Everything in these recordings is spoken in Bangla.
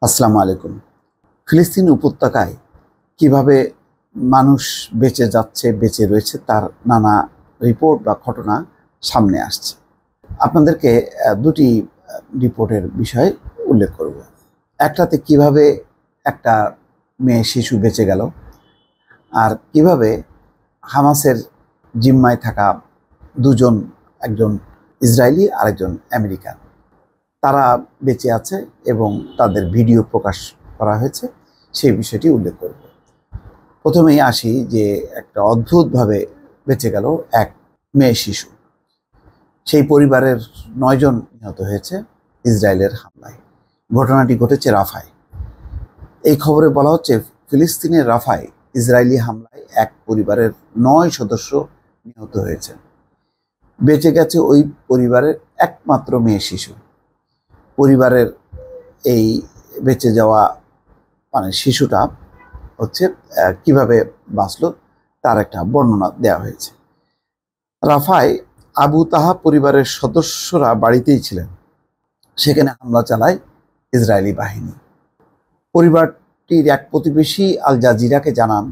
আসসালামু আলাইকুম। ফিলিস্তিন উপত্যকায় কিভাবে মানুষ বেঁচে যাচ্ছে, বেঁচে রয়েছে তার নানা রিপোর্ট বা ঘটনা সামনে আসছে। আপনাদেরকে দুটি রিপোর্টের বিষয় উল্লেখ করব। একটাতে কিভাবে একটা মেয়ে শিশু বেঁচে গেল, আর কিভাবে হামাসের জিম্মায় থাকা দুজন, একজন ইসরায়েলি আর একজন আমেরিকান, তারা বেঁচে আছে এবং তাদের ভিডিও প্রকাশ করা হয়েছে, সেই বিষয়টি উল্লেখ করব। প্রথমেই আসি যে একটা অদ্ভুতভাবে বেঁচে গেল এক মেয়ে শিশু। সেই পরিবারের 9 জন নিহত হয়েছে ইসরায়েলের হামলায়। ঘটনাটি ঘটেছে রাফায়। এই খবরে বলা হচ্ছে ফিলিস্তিনের রাফায় ইসরায়েলি হামলায় এক পরিবারের 9 সদস্য নিহত হয়েছে। বেঁচে গেছে ওই পরিবারের একমাত্র মেয়ে শিশু। পরিবারের এই বেঁচে যাওয়া শিশুটা হচ্ছে কিভাবে বাঁচলো তার একটা বর্ণনা দেওয়া হয়েছে। রাফায় আবু তাহা পরিবারের সদস্যরা বাড়িতেই ছিলেন, সেখানে হামলা চালায় ইসরায়েলি বাহিনী। পরিবারটির এক প্রতিবেশী আল জাজিরাকে জানান,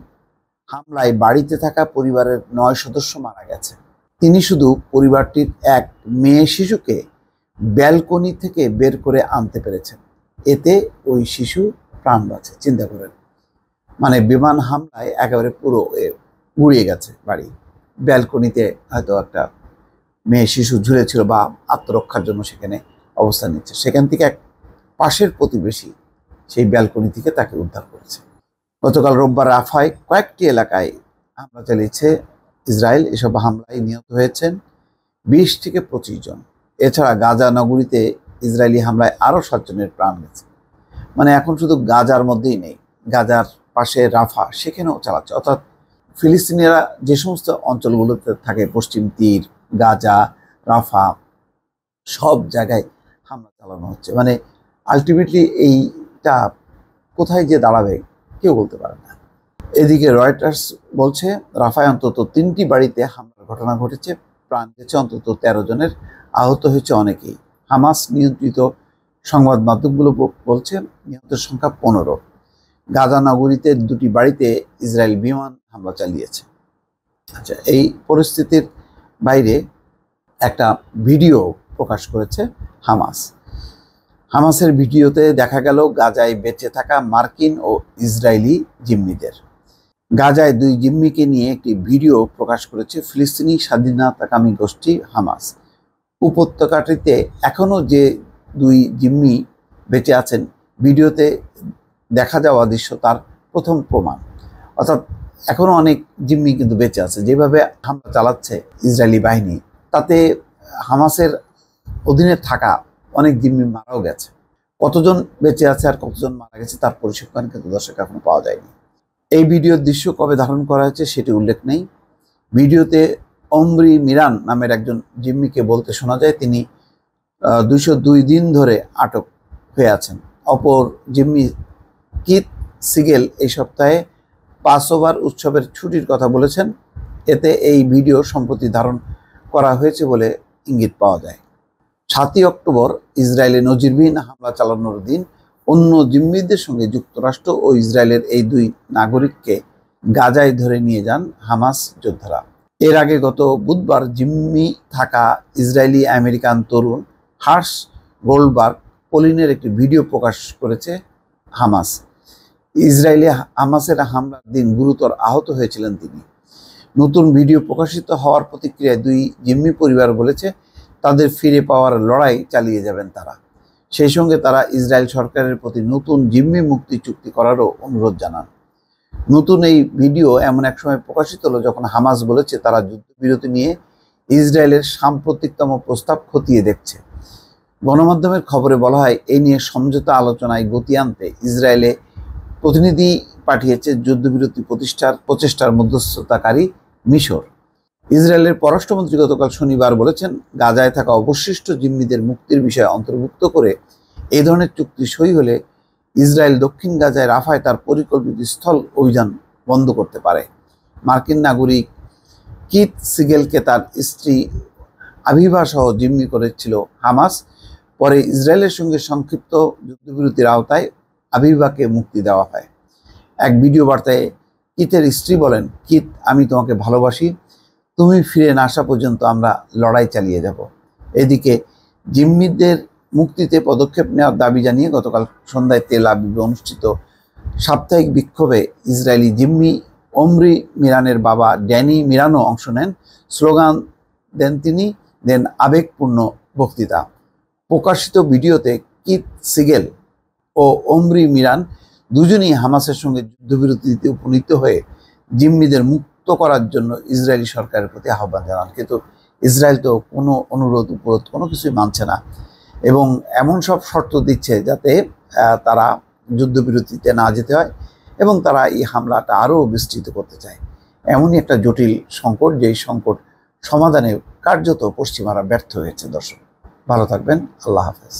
হামলায় বাড়িতে থাকা পরিবারের 9 সদস্য মারা গেছে। তিনি শুধু পরিবারটির এক মেয়ে শিশুকে ব্যালকনি থেকে বের করে আনতে পেরেছেন। এতে ওই শিশু প্রাণ বাঁচে। চিন্তা করেন, বিমান হামলায় একেবারে পুরো উড়িয়ে গেছে বাড়ি। ব্যালকনিতে হয়তো একটা মেয়ে শিশু ঝুলেছিল বা আত্মরক্ষার জন্য সেখানে অবস্থান নিচ্ছে, সেখান থেকে এক পাশের প্রতিবেশী সেই ব্যালকনি থেকে তাকে উদ্ধার করেছে। গতকাল রোববার রাফায় কয়েকটি এলাকায় হামলা চালিয়েছে ইসরায়েল। এসব হামলায় নিহত হয়েছেন 20 থেকে 25 জন। এছাড়া গাজা নগরীতে ইসরায়েলি হামলায় আরও 7 জনের প্রাণ গেছে। এখন শুধু গাজার মধ্যেই নেই, গাজার পাশে রাফা, সেখানেও চালাচ্ছে। অর্থাৎ ফিলিস্তিনিরা যে সমস্ত অঞ্চলগুলোতে থাকে, পশ্চিম তীর, গাজা, রাফা, সব জায়গায় হামলা চালানো হচ্ছে। আলটিমেটলি এইটা কোথায় যে দাঁড়াবে কেউ বলতে পারে না। এদিকে রয়টার্স বলছে রাফায় অন্তত 3টি বাড়িতে হামলার ঘটনা ঘটেছে, প্রাণ গেছে অন্তত 13 জনের, আহত হয়েছে অনেকেই। হামাস নিয়ন্ত্রিত সংবাদ মাধ্যমগুলো বলছে নিহতের সংখ্যা 15। গাজা নগরীতে 2টি বাড়িতে ইসরায়েল বিমান হামলা চালিয়েছে। আচ্ছা, এই পরিস্থিতির বাইরে একটা ভিডিও প্রকাশ করেছে হামাস। হামাসের ভিডিওতে দেখা গেল গাজায় বেঁচে থাকা মার্কিন ও ইসরায়েলি জিম্মিদের। গাজায় 2 জিম্মিকে নিয়ে একটি ভিডিও প্রকাশ করেছে ফিলিস্তিনি স্বাধীনতাকামী গোষ্ঠী হামাস। উপত্যকাটিতে এখনও যে 2 জিম্মি বেঁচে আছেন, ভিডিওতে দেখা যাওয়া দৃশ্য তার প্রথম প্রমাণ। অর্থাৎ এখনও অনেক জিম্মি কিন্তু বেঁচে আছে। যেভাবে হামলা চালাচ্ছে ইসরায়েলি বাহিনী, তাতে হামাসের অধীনে থাকা অনেক জিম্মি মারাও গেছে। কতজন বেঁচে আছে আর কতজন মারা গেছে তার পরিসংখ্যান কিন্তু দর্শক এখনো পাওয়া যায়নি। এই ভিডিওর দৃশ্য কবে ধারণ করা হয়েছে সেটি উল্লেখ নেই। ভিডিওতে অমরি মিরান নামের একজন জিম্মিকে বলতে শোনা যায় তিনি 202 দিন ধরে আটক হয়ে আছেন। অপর জিম্মি কিথ সিগেল এই সপ্তাহে পাসওভার উৎসবের ছুটির কথা বলেছেন। এতে এই ভিডিও সম্প্রতি ধারণ করা হয়েছে বলে ইঙ্গিত পাওয়া যায়। 7ই অক্টোবর ইসরায়েলে নজিরবিহীন হামলা চালানোর দিন অন্য জিম্মিদের সঙ্গে যুক্তরাষ্ট্র ও ইসরায়েলের এই 2 নাগরিককে গাজায় ধরে নিয়ে যান হামাস যোদ্ধারা। এর আগে গত বুধবার জিম্মি থাকা ইসরায়েলি আমেরিকান তরুণ হার্শ গোল্ডবার্গ পলিনের একটি ভিডিও প্রকাশ করেছে হামাস। ইসরায়েলি হামাসের হামলার দিন গুরুতর আহত হয়েছিলেন তিনি। নতুন ভিডিও প্রকাশিত হওয়ার প্রতিক্রিয়ায় 2 জিম্মি পরিবার বলেছে তাদের ফিরে পাওয়ার লড়াই চালিয়ে যাবেন তারা। সেই সঙ্গে তারা ইসরায়েল সরকারের প্রতি নতুন জিম্মি মুক্তি চুক্তি করারও অনুরোধ জানান। নতুন এই ভিডিও এমন এক সময় প্রকাশিত হলো যখন হামাস বলেছে তারা যুদ্ধবিরতি নিয়ে ইসরায়েলের সাম্প্রতিকতম প্রস্তাব খতিয়ে দেখছে। গণমাধ্যমের খবরে বলা হয় এই নিয়ে সমঝোতা আলোচনায় গতি আনতে ইসরায়েলে প্রতিনিধি পাঠিয়েছে যুদ্ধবিরতি প্রচেষ্টার মধ্যস্থতাকারী মিশর। ইসরায়েলের পররাষ্ট্রমন্ত্রী গতকাল শনিবার বলেছেন গাজায় থাকা অবশিষ্ট জিম্মিদের মুক্তির বিষয়ে অন্তর্ভুক্ত করে এই ধরনের চুক্তি সই হলে ইসরায়েল দক্ষিণ গাজায় রাফায় তার পরিকল্পিত স্থল অভিযান বন্ধ করতে পারে। মার্কিন নাগরিক কিথ সিগেলকে তার স্ত্রী আভিভা সহ জিম্মি করেছিল হামাস। পরে ইসরায়েলের সঙ্গে সংক্ষিপ্ত যুদ্ধবিরতির আওতায় আবিবাকে মুক্তি দেওয়া হয়। এক ভিডিও বার্তায় কিথের স্ত্রী বলেন, কিথ, আমি তোমাকে ভালোবাসি, তুমি ফিরে না আসা পর্যন্ত আমরা লড়াই চালিয়ে যাব। এদিকে জিম্মিদের মুক্তিতে পদক্ষেপ নেওয়ার দাবি জানিয়ে গতকাল সন্ধ্যায় তেল আবিবে অনুষ্ঠিত সাপ্তাহিক বিক্ষোভে ইসরায়েলি জিম্মি ওমরি মিরানের বাবা ড্যানি মিরানও অংশ নেন। স্লোগান দেন তিনি, দেন আবেগপূর্ণ বক্তৃতা। প্রকাশিত ভিডিওতে কিথ সিগেল ও ওমরি মিরান দুজনেই হামাসের সঙ্গে যুদ্ধবিরতিতে উপনীত হয়ে জিম্মিদের মুক্ত করার জন্য ইসরায়েলি সরকারের প্রতি আহ্বান জানান। কিন্তু ইসরায়েল তো কোনো অনুরোধ উপরোধ কোনো কিছুই মানছে না এবং এমন সব শর্ত দিচ্ছে যাতে তারা যুদ্ধবিরতিতে না যেতে হয় এবং তারা এই হামলাটা আরও বিস্তৃত করতে চায়। এমনই একটা জটিল সংকট, যেই সংকট সমাধানে কার্যত পশ্চিমারা ব্যর্থ হয়েছে। দর্শক, ভালো থাকবেন। আল্লাহ হাফেজ।